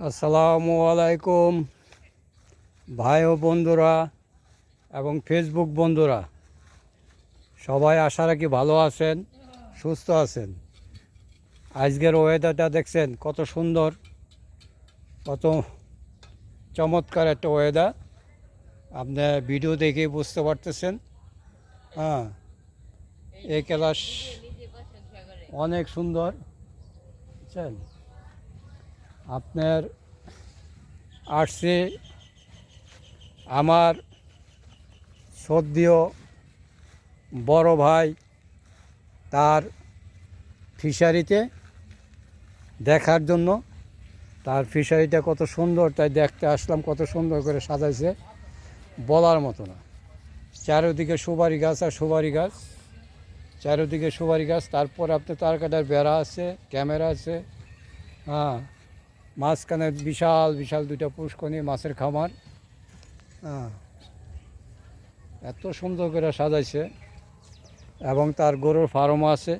আসসালামু আলাইকুম ভাই ও বন্ধুরা এবং ফেসবুক বন্ধুরা, সবাই আশা রাখি ভালো আছেন, সুস্থ আছেন। আজকের ওয়েদারটা দেখছেন কত সুন্দর, কত চমৎকার একটা ওয়েদার। আপনি ভিডিও দেখে বুঝতে পারতেছেন। হ্যাঁ, এই ক্লাস অনেক সুন্দর, বুঝছেন। আপনার আসছে আমার সদ্যীয় বড় ভাই তার ফিশারিতে দেখার জন্য। তার ফিশারিটা কত সুন্দর, তাই দেখতে আসলাম। কত সুন্দর করে সাজাইছে, বলার মতো না। চারিদিকে সুপারি গাছ আর সুপারি গাছ, চারিদিকে সুপারি গাছ। তারপর আপনি তার কাটার বেড়া আছে, ক্যামেরা আছে। হ্যাঁ, মাঝখানে বিশাল বিশাল দুইটা পুষ্করণী, মাছের খামার। হ্যাঁ, এত সুন্দর করে সাজাইছে। এবং তার গরুর ফার্মও আছে,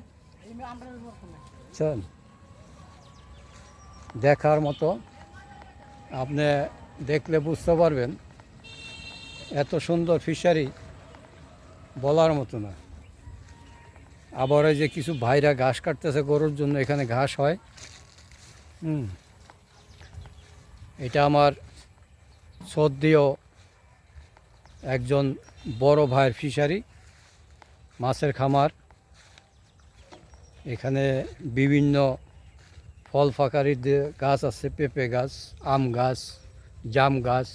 বুঝছেন। দেখার মতো, আপনি দেখলে বুঝতে পারবেন। এত সুন্দর ফিশারি, বলার মতো না। আবার এই যে কিছু ভাইরা ঘাস কাটতেছে গরুর জন্য, এখানে ঘাস হয়। এটা আমার সদ্যীয় একজন বড় ভাইয়ের ফিশারি, মাছের খামার। এখানে বিভিন্ন ফল ফাকারির গাছ আছে, পেঁপে গাছ, আম গাছ, জাম গাছ,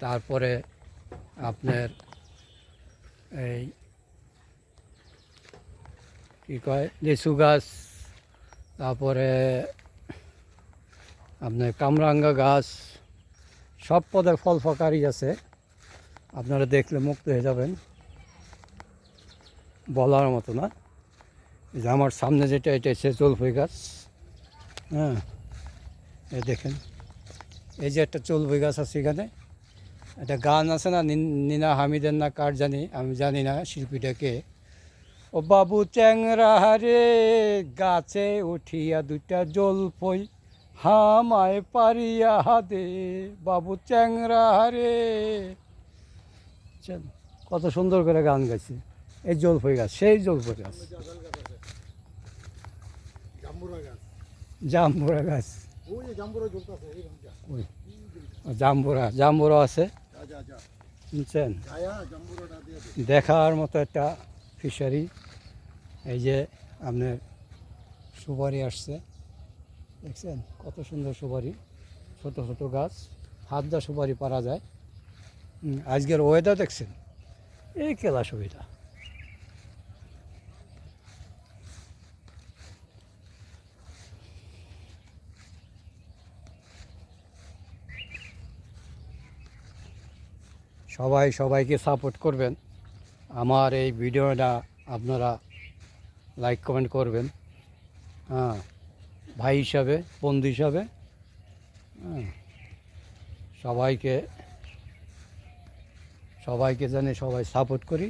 তারপরে আপনার এই কী কয় লিচু গাছ, তারপরে আপনার কামরাঙ্গা গাছ, সব পদের ফল ফাকারি আছে। আপনারা দেখলে মুক্ত হয়ে যাবেন, বলার মতো না। যে আমার সামনে যেটা, এটা হচ্ছে জলফই গাছ। হ্যাঁ, এই দেখেন, এই যে একটা জলফই গাছ আছে এখানে। একটা গান আছে না, নিনা হামিদের না কার জানি, আমি জানি না শিল্পীটাকে। ও বাবু চ্যাংরা হারে, গাছে উঠিয়া দুইটা জলফই হামায় পারিয়া দে, বাবু চ্যাংরা হারে। কত সুন্দর করে গান গাইছে। এই জলফই গাছ, সেই জলফই গাছ, জাম্বুরা গাছ। ওই জাম্বুরা আছে, শুনছেন। দেখার মতো একটা ফিশারি। এই যে আপনার সুপারি আসছে, দেখছেন কত সুন্দর সুপারি, ছোট ছোট গাছ, হাত দা সুপারি পারা যায়। আজকের ওয়েদার দেখছেন, এই কেলা সুবিধা। সবাই সবাইকে সাপোর্ট করবেন। আমার এই ভিডিওটা আপনারা লাইক কমেন্ট করবেন। হ্যাঁ, ভাই হিসাবে, বন্ধু হিসাবে। হ্যাঁ, সবাইকে সবাইকে জানি সবাই সাপোর্ট করি।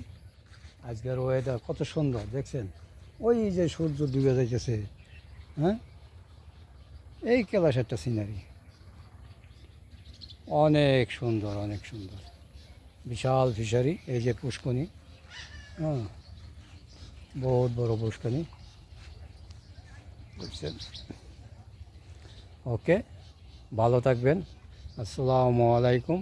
আজকের ওয়েদার কত সুন্দর দেখছেন, ওই যে সূর্য ডুবে যাইতেছে। হ্যাঁ, এই কেলাস একটা সিনারি, অনেক সুন্দর, অনেক সুন্দর। বিশাল ফিশারি, এই যে পুষ্করণী। হ্যাঁ, বহুত বড় পুষ্করণী, বুঝছেন। ওকে, ভালো থাকবেন। আসসালামু আলাইকুম।